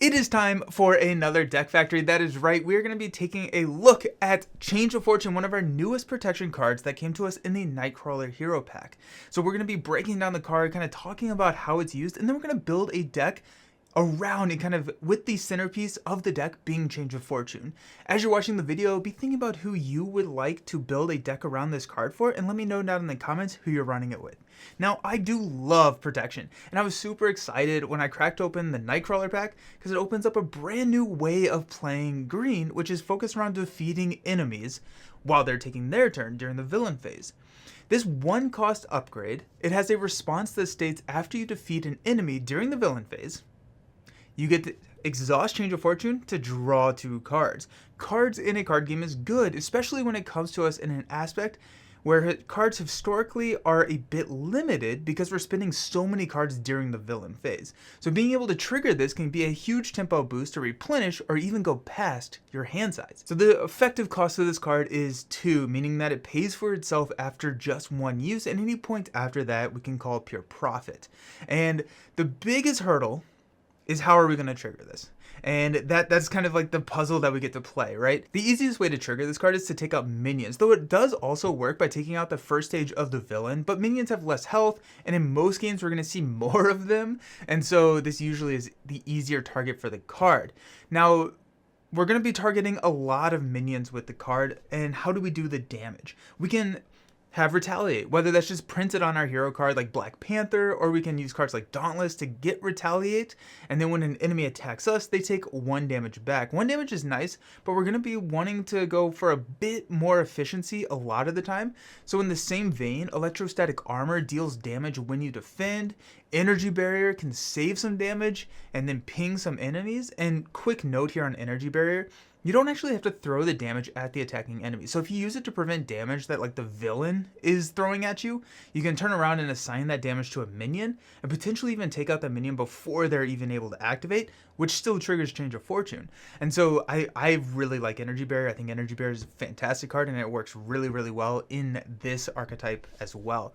It is time for another deck factory. That is right, we are going to be taking a look at Change of Fortune, one of our newest protection cards that came to us in the Nightcrawler Hero Pack. So we're going to be breaking down the card, kind of talking about how it's used, and then we're going to build a deck around and kind of with the centerpiece of the deck being Change of Fortune. As you're watching the video, be thinking about who you would like to build a deck around this card for, and let me know down in the comments who you're running it with. Now, I do love protection, and I was super excited when I cracked open the Nightcrawler pack because it opens up a brand new way of playing green, which is focused around defeating enemies while they're taking their turn during the villain phase. This one cost upgrade, it has a response that states after you defeat an enemy during the villain phase, you get to exhaust Change of Fortune to draw 2 cards. Cards in a card game is good, especially when it comes to us in an aspect where cards historically are a bit limited because we're spending so many cards during the villain phase. So being able to trigger this can be a huge tempo boost to replenish or even go past your hand size. So the effective cost of this card is 2, meaning that it pays for itself after just 1 use, and any point after that we can call pure profit. And the biggest hurdle is how are we going to trigger this? And that's kind of like the puzzle that we get to play, right? The easiest way to trigger this card is to take out minions, though it does also work by taking out the first stage of the villain, but minions have less health, and in most games we're going to see more of them, and so this usually is the easier target for the card. Now, we're going to be targeting a lot of minions with the card, and how do we do the damage? We can have Retaliate, whether that's just printed on our hero card like Black Panther, or we can use cards like Dauntless to get Retaliate, and then when an enemy attacks us, they take 1 damage back. 1 damage is nice, but we're going to be wanting to go for a bit more efficiency a lot of the time. So in the same vein, Electrostatic Armor deals damage when you defend, Energy Barrier can save some damage, and then ping some enemies. And quick note here on Energy Barrier, you don't actually have to throw the damage at the attacking enemy. So if you use it to prevent damage that like the villain is throwing at you, you can turn around and assign that damage to a minion and potentially even take out the minion before they're even able to activate, which still triggers Change of Fortune. And so I really like Energy Barrier. I think Energy Barrier is a fantastic card, and it works really, really well in this archetype as well.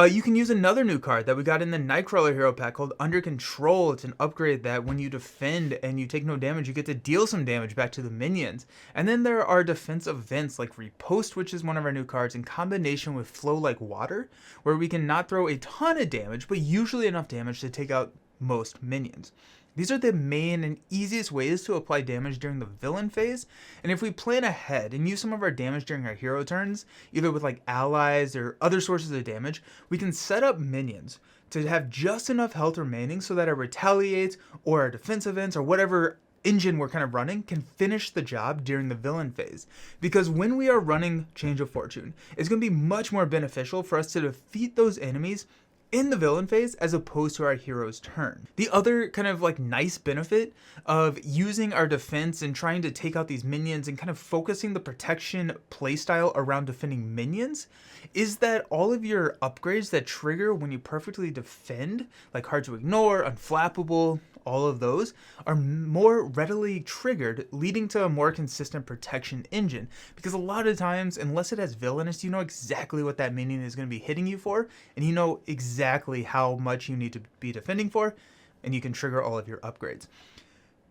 You can use another new card that we got in the Nightcrawler Hero Pack called Under Control. It's an upgrade that when you defend and you take no damage, you get to deal some damage back to the minions. And then there are defense events like Repost, which is one of our new cards, in combination with Flow Like Water, where we can not throw a ton of damage, but usually enough damage to take out most minions. These are the main and easiest ways to apply damage during the villain phase, and if we plan ahead and use some of our damage during our hero turns, either with like allies or other sources of damage, we can set up minions to have just enough health remaining so that our Retaliate or our defense events or whatever engine we're kind of running can finish the job during the villain phase. Because when we are running Change of Fortune, it's going to be much more beneficial for us to defeat those enemies in the villain phase as opposed to our hero's turn. The other kind of like nice benefit of using our defense and trying to take out these minions and kind of focusing the protection playstyle around defending minions is that all of your upgrades that trigger when you perfectly defend, like Hard to Ignore, Unflappable, all of those are more readily triggered, leading to a more consistent protection engine. Because a lot of times, unless it has Villainous, you know exactly what that minion is going to be hitting you for, and you know exactly how much you need to be defending for, and you can trigger all of your upgrades.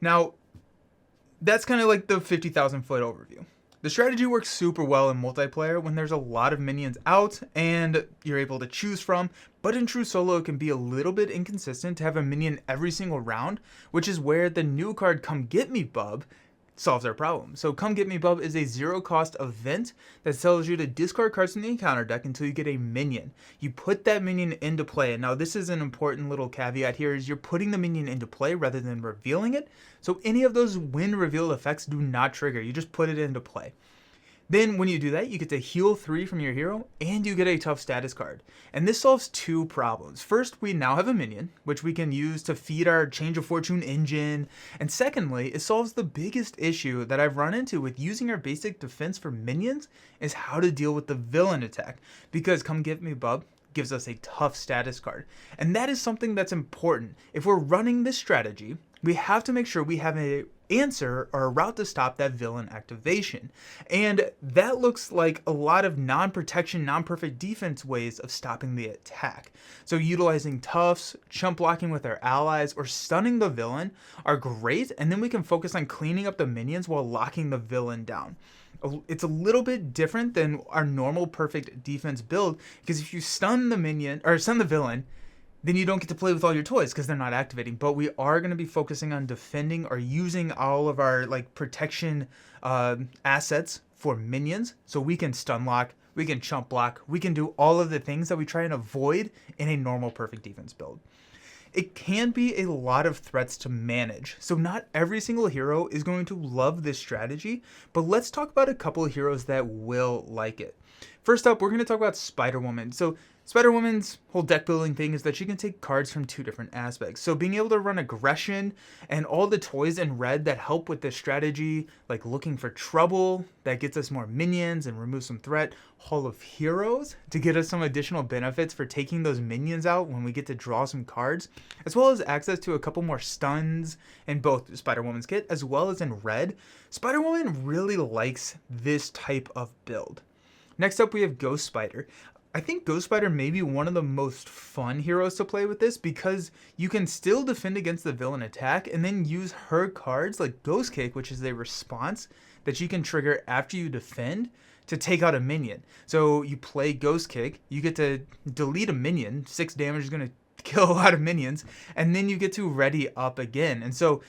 Now, that's kind of like the 50,000 foot overview. The strategy works super well in multiplayer when there's a lot of minions out and you're able to choose from, but in true solo it can be a little bit inconsistent to have a minion every single round, which is where the new card Come Get Me Bub solves our problem. So Come Get Me Bub is a 0 cost event that tells you to discard cards from the encounter deck until you get a minion. You put that minion into play, and now this is an important little caveat here, is you're putting the minion into play rather than revealing it. So any of those when revealed effects do not trigger, you just put it into play. Then when you do that, you get to heal 3 from your hero, and you get a tough status card. And this solves 2 problems. First, we now have a minion, which we can use to feed our Change of Fortune engine. And secondly, it solves the biggest issue that I've run into with using our basic defense for minions, is how to deal with the villain attack. Because Come Get Me Bub gives us a tough status card. And that is something that's important. If we're running this strategy, we have to make sure we have a answer or a route to stop that villain activation. And that looks like a lot of non-protection, non-perfect defense ways of stopping the attack. So utilizing toughs, chump blocking with our allies, or stunning the villain are great, and then we can focus on cleaning up the minions while locking the villain down. It's a little bit different than our normal perfect defense build, because if you stun the minion or stun the villain, then you don't get to play with all your toys because they're not activating. But we are going to be focusing on defending or using all of our like protection assets for minions, so we can stun lock, we can chump block, we can do all of the things that we try and avoid in a normal perfect defense build. It can be a lot of threats to manage, so not every single hero is going to love this strategy, but let's talk about a couple of heroes that will like it. First up, we're going to talk about Spider-Woman. So Spider-Woman's whole deck building thing is that she can take cards from two different aspects. So being able to run aggression and all the toys in red that help with this strategy, like looking for trouble, that gets us more minions and removes some threat. Hall of Heroes to get us some additional benefits for taking those minions out when we get to draw some cards, as well as access to a couple more stuns in both Spider-Woman's kit as well as in red. Spider-Woman really likes this type of build. Next up, we have Ghost Spider. I think Ghost Spider may be one of the most fun heroes to play with this, because you can still defend against the villain attack and then use her cards like Ghost Kick, which is a response that you can trigger after you defend to take out a minion. So you play Ghost Kick, you get to delete a minion, 6 damage is going to kill a lot of minions, and then you get to ready up again. And so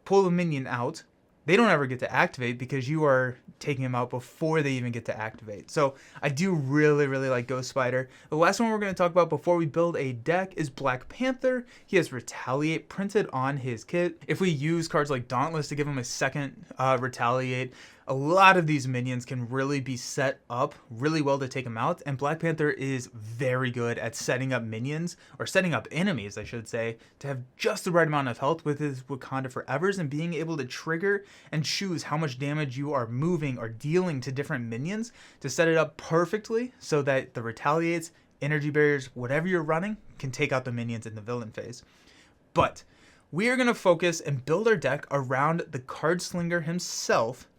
pull the minion out. They don't ever get to activate because you are taking them out before they even get to activate. So I do really, really like Ghost Spider. The last one we're going to talk about before we build a deck is Black Panther. He has Retaliate printed on his kit. If we use cards like Dauntless to give him a second Retaliate, a lot of these minions can really be set up really well to take them out, and Black Panther is very good at setting up minions, or setting up enemies I should say, to have just the right amount of health with his Wakanda Forevers, and being able to trigger and choose how much damage you are moving or dealing to different minions to set it up perfectly so that the Retaliates, energy barriers, whatever you're running, can take out the minions in the villain phase. But we are going to focus and build our deck around the card slinger himself,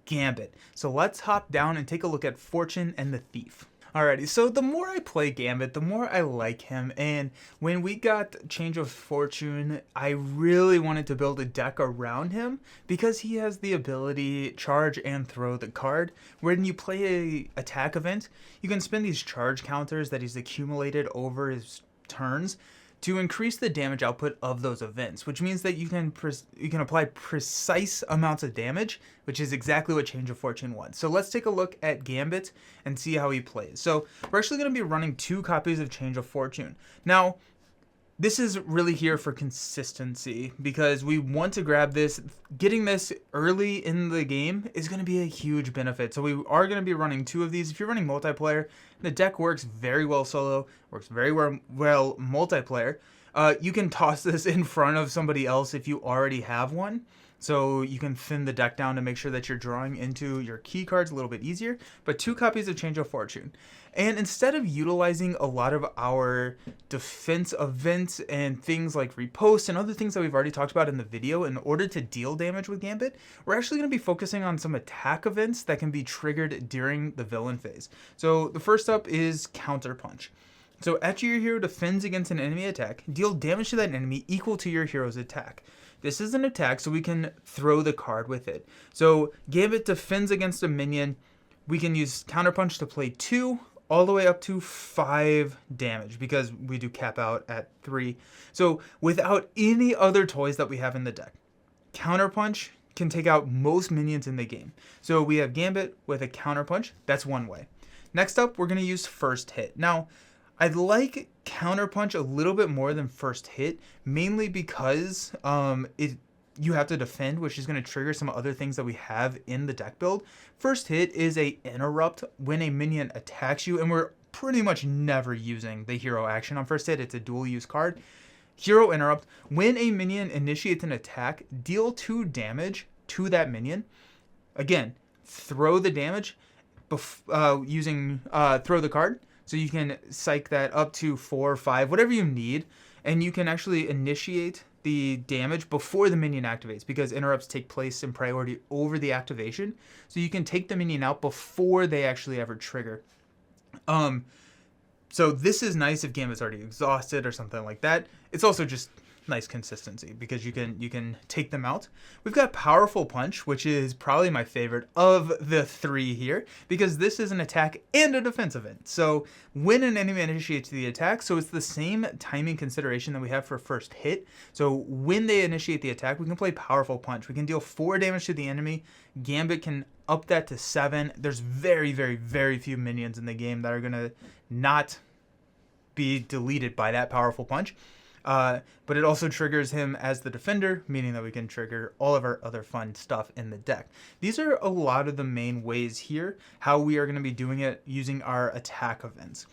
Gambit. So let's hop down and take a look at Fortune and the Thief. Alrighty, so the more I play Gambit, the more I like him, and when we got Change of Fortune, I really wanted to build a deck around him because he has the ability charge and throw the card. When you play a attack event, you can spend these charge counters that he's accumulated over his turns to increase the damage output of those events, which means that you can apply precise amounts of damage, which is exactly what Change of Fortune wants. So let's take a look at Gambit and see how he plays. So we're actually going to be running 2 copies of Change of Fortune. Now, this is really here for consistency because we want to grab this. Getting this early in the game is going to be a huge benefit. So we are going to be running 2 of these. If you're running multiplayer, the deck works very well solo, works very well multiplayer. You can toss this in front of somebody else if you already have one. So you can thin the deck down to make sure that you're drawing into your key cards a little bit easier. But 2 copies of Change of Fortune. And instead of utilizing a lot of our defense events and things like repost and other things that we've already talked about in the video in order to deal damage with Gambit, we're actually going to be focusing on some attack events that can be triggered during the villain phase. So the first up is Counter Punch. So after your hero defends against an enemy attack, deal damage to that enemy equal to your hero's attack. This is an attack, so we can throw the card with it. So Gambit defends against a minion. We can use Counterpunch to play 2 all the way up to 5 damage because we do cap out at 3. So without any other toys that we have in the deck, Counterpunch can take out most minions in the game. So we have Gambit with a Counterpunch. That's one way. Next up, we're going to use First Hit. Now, I like Counterpunch a little bit more than First Hit, mainly because you have to defend, which is going to trigger some other things that we have in the deck build. First Hit is a interrupt when a minion attacks you, and we're pretty much never using the hero action on First Hit. It's a dual use card. Hero Interrupt, when a minion initiates an attack, deal 2 damage to that minion. Again, throw the damage using throw the card. So you can psych that up to 4 or 5, whatever you need, and you can actually initiate the damage before the minion activates, because interrupts take place in priority over the activation. So you can take the minion out before they actually ever trigger. So this is nice if Gambit's already exhausted or something like that. It's also just nice consistency because you can take them out. We've got Powerful Punch, which is probably my favorite of the three here, because this is an attack and a defense event. So when an enemy initiates the attack, so it's the same timing consideration that we have for first hit. So when they initiate the attack, we can play Powerful Punch. We can deal 4 damage to the enemy. Gambit can up that to 7. There's very, very, very few minions in the game that are gonna not be deleted by that Powerful Punch. But it also triggers him as the defender, meaning that we can trigger all of our other fun stuff in the deck. These are a lot of the main ways here, how we are going to be doing it using our attack events.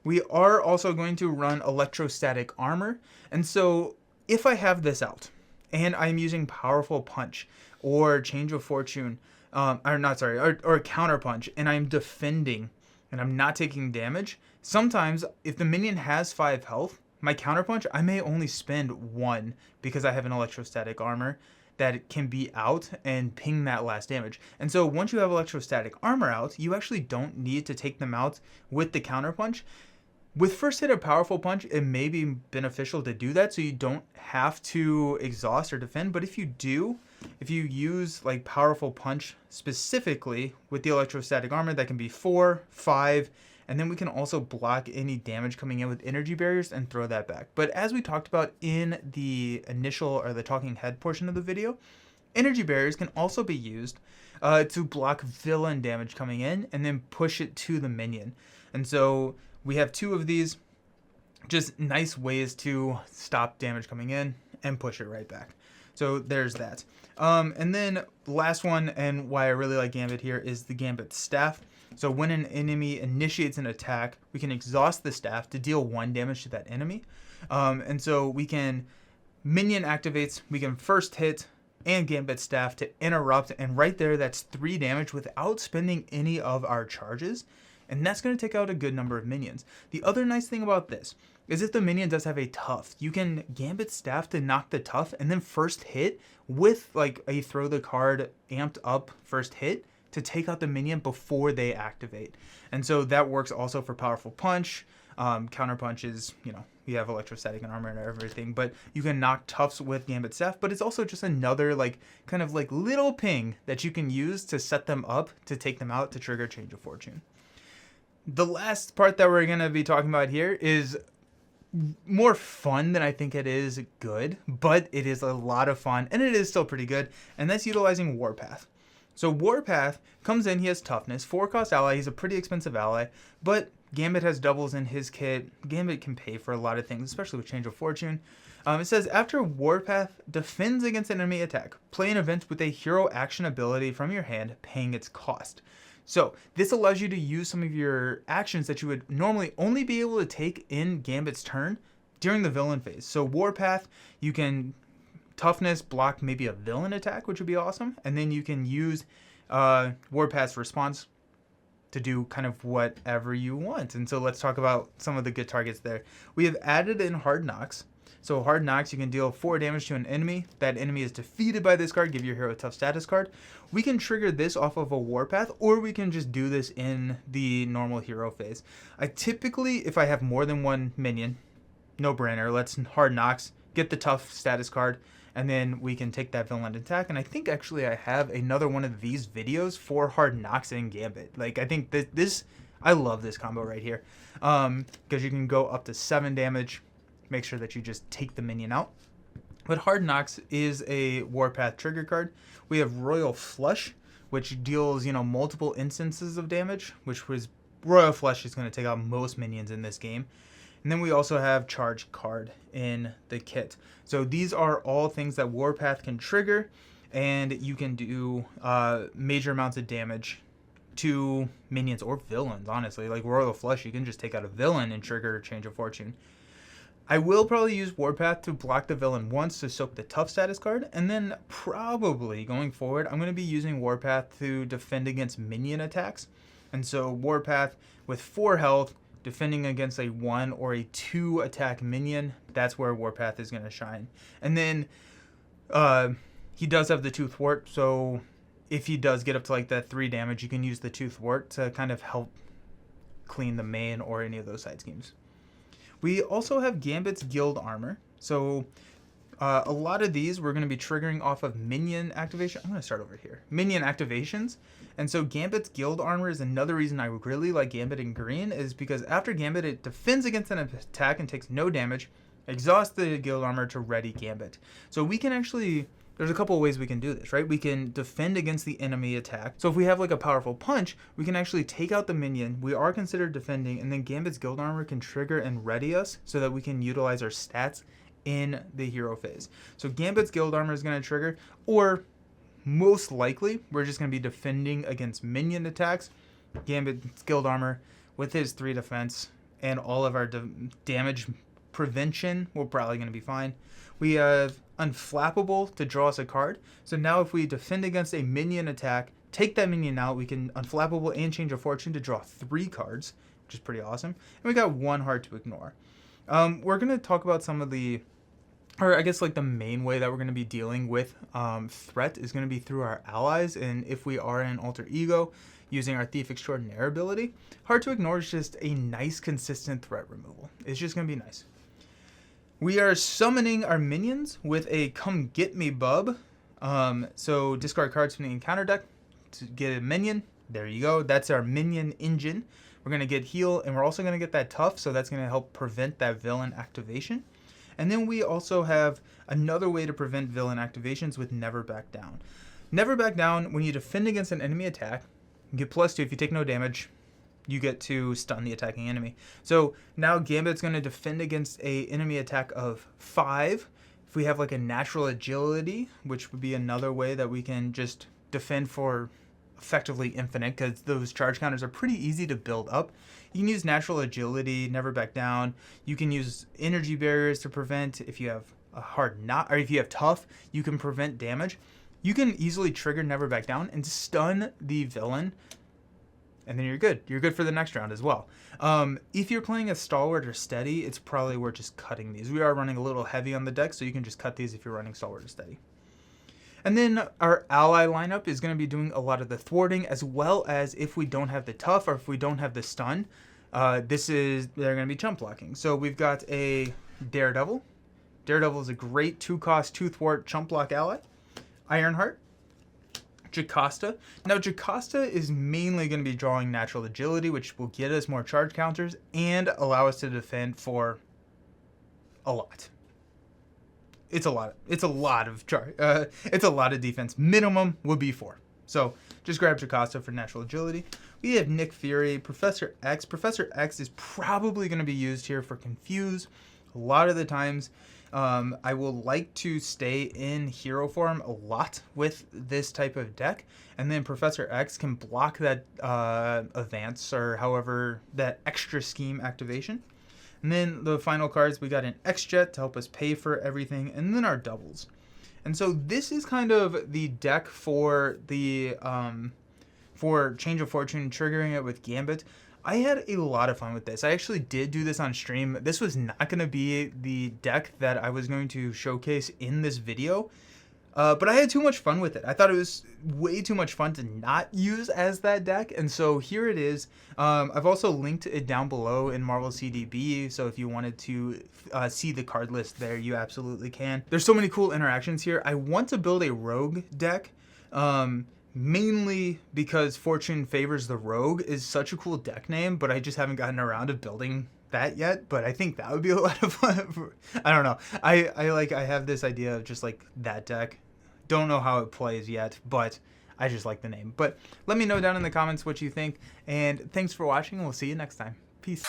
We are also going to run Electrostatic Armor, and so if I have this out, and I'm using Powerful Punch, or Change of Fortune, or Counter Punch, and I'm defending, and I'm not taking damage, sometimes if the minion has 5 health, my counterpunch, I may only spend 1 because I have an electrostatic armor that can be out and ping that last damage. And so once you have electrostatic armor out, you actually don't need to take them out with the counterpunch. With first hit of Powerful Punch, it may be beneficial to do that so you don't have to exhaust or defend. But if you do, if you use like Powerful Punch specifically with the electrostatic armor, that can be 4, 5, and then we can also block any damage coming in with energy barriers and throw that back. But as we talked about in the initial or the talking head portion of the video, energy barriers can also be used to block villain damage coming in and then push it to the minion. And so we have 2 of these, just nice ways to stop damage coming in and push it right back. So there's that. And then the last one, and why I really like Gambit here, is the Gambit Staff. So when an enemy initiates an attack, we can exhaust the staff to deal 1 damage to that enemy. And so we can, minion activates, we can first hit and Gambit Staff to interrupt, and right there that's 3 damage without spending any of our charges. And that's going to take out a good number of minions. The other nice thing about this is if the minion does have a tough, you can Gambit Staff to knock the tough and then first hit with like a throw the card amped up first hit to take out the minion before they activate. And so that works also for Powerful Punch. Counter Punch is, you have electrostatic and armor and everything, but you can knock toughs with Gambit Staff, but it's also just another kind of little ping that you can use to set them up to take them out to trigger Change of Fortune. The last part that we're going to be talking about here is more fun than I think it is good, but it is a lot of fun and it is still pretty good, and that's utilizing Warpath. So Warpath comes in, he has toughness, 4-cost ally, he's a pretty expensive ally, but Gambit has doubles in his kit. Gambit can pay for a lot of things, especially with Change of Fortune. It says, after Warpath defends against an enemy attack, play an event with a hero action ability from your hand, paying its cost. So this allows you to use some of your actions that you would normally only be able to take in Gambit's turn during the villain phase. So Warpath, you can toughness block maybe a villain attack, which would be awesome, and then you can use Warpath's response to do kind of whatever you want. And so let's talk about some of the good targets there. We have added in Hard Knocks. So Hard Knocks, you can deal 4 damage to an enemy. That enemy is defeated by this card. Give your hero a tough status card. We can trigger this off of a Warpath, or we can just do this in the normal hero phase. I typically, if I have more than 1 minion, no brainer, let's Hard Knocks, get the tough status card, and then we can take that villain attack. And I think actually I have another one of these videos for Hard Knocks and Gambit. I think this I love this combo right here, because you can go up to 7 damage. Make sure that you just take the minion out. But Hard Knocks is a Warpath trigger card. We have Royal Flush, which deals, multiple instances of damage, which was Royal Flush is going to take out most minions in this game. And then we also have Charge Card in the kit. So these are all things that Warpath can trigger, and you can do major amounts of damage to minions or villains, honestly. Like Royal Flush, you can just take out a villain and trigger Change of Fortune. I will probably use Warpath to block the villain once to soak the tough status card, and then probably going forward, I'm going to be using Warpath to defend against minion attacks. And so Warpath with 4 health, defending against a 1 or a 2 attack minion, that's where Warpath is going to shine. And then he does have the 2 thwart, so if he does get up to like that 3 damage, you can use the 2 thwart to kind of help clean the main or any of those side schemes. We also have Gambit's Guild Armor. So a lot of these we're going to be triggering off of minion activation. I'm going to start over here. Minion activations. And so Gambit's Guild Armor is another reason I really like Gambit in green, is because after Gambit, it defends against an attack and takes no damage, exhaust the Guild Armor to ready Gambit. So we can actually, there's a couple of ways we can do this, right? We can defend against the enemy attack. So if we have like a powerful punch, we can actually take out the minion. We are considered defending, and then Gambit's Guild Armor can trigger and ready us so that we can utilize our stats in the hero phase. So Gambit's Guild Armor is going to trigger, or most likely we're just going to be defending against minion attacks. Gambit's Guild Armor with his 3 defense and all of our damage prevention, we're probably going to be fine. We have Unflappable to draw us a card. So now if we defend against a minion attack, take that minion out, we can Unflappable and Change of Fortune to draw 3 cards, which is pretty awesome. And we got 1 hard to ignore. We're going to talk about some of the, or I guess like the main way that we're going to be dealing with threat is going to be through our allies, and if we are in Alter Ego, using our Thief Extraordinaire ability. Hard to Ignore is just a nice consistent threat removal. It's just going to be nice. We are summoning our minions with a Come Get Me Bub. So discard cards from the encounter deck to get a minion. There you go. That's our minion engine. We're going to get heal, and we're also going to get that tough, so that's going to help prevent that villain activation. And then we also have another way to prevent villain activations with Never Back Down. Never Back Down, when you defend against an enemy attack, you get +2. If you take no damage, you get to stun the attacking enemy. So now Gambit's going to defend against a enemy attack of 5. If we have like a natural agility, which would be another way that we can just defend for effectively infinite, because those charge counters are pretty easy to build up. You can use natural agility, Never Back Down. You can use energy barriers to prevent. If you have a hard knot, or if you have tough, you can prevent damage. You can easily trigger Never Back Down and stun the villain, and then you're good. You're good for the next round as well. If you're playing a Stalwart or Steady, it's probably worth just cutting these. We are running a little heavy on the deck, so you can just cut these if you're running Stalwart or Steady. And then our ally lineup is going to be doing a lot of the thwarting, as well as if we don't have the tough or if we don't have the stun, they're going to be chump blocking. So we've got a Daredevil. Daredevil is a great 2-cost, 2-thwart chump block ally. Ironheart. Jocasta. Now Jocasta is mainly going to be drawing natural agility, which will get us more charge counters and allow us to defend for a lot. It's a lot. It's a lot of it's a lot of defense. Minimum would be 4. So just grab Jocasta for natural agility. We have Nick Fury, Professor X. Professor X is probably going to be used here for Confuse. A lot of the times, I will like to stay in hero form a lot with this type of deck, and then Professor X can block that advance, or however that extra scheme activation. And then the final cards, we got an X-Jet to help us pay for everything, and then our doubles. And so this is kind of the deck for the for Change of Fortune, triggering it with Gambit. I had a lot of fun with this. I actually did do this on stream. This was not going to be the deck that I was going to showcase in this video, but I had too much fun with it. I thought it was way too much fun to not use as that deck, and so here it is. I've also linked it down below in Marvel CDB, so if you wanted to see the card list there, you absolutely can. There's so many cool interactions here. I want to build a rogue deck, mainly because Fortune Favors the Rogue is such a cool deck name, but I just haven't gotten around to building that yet. But I think that would be a lot of fun. I don't know. I have this idea of just like that deck. Don't know how it plays yet, but I just like the name. But let me know down in the comments what you think, and thanks for watching. We'll see you next time. Peace.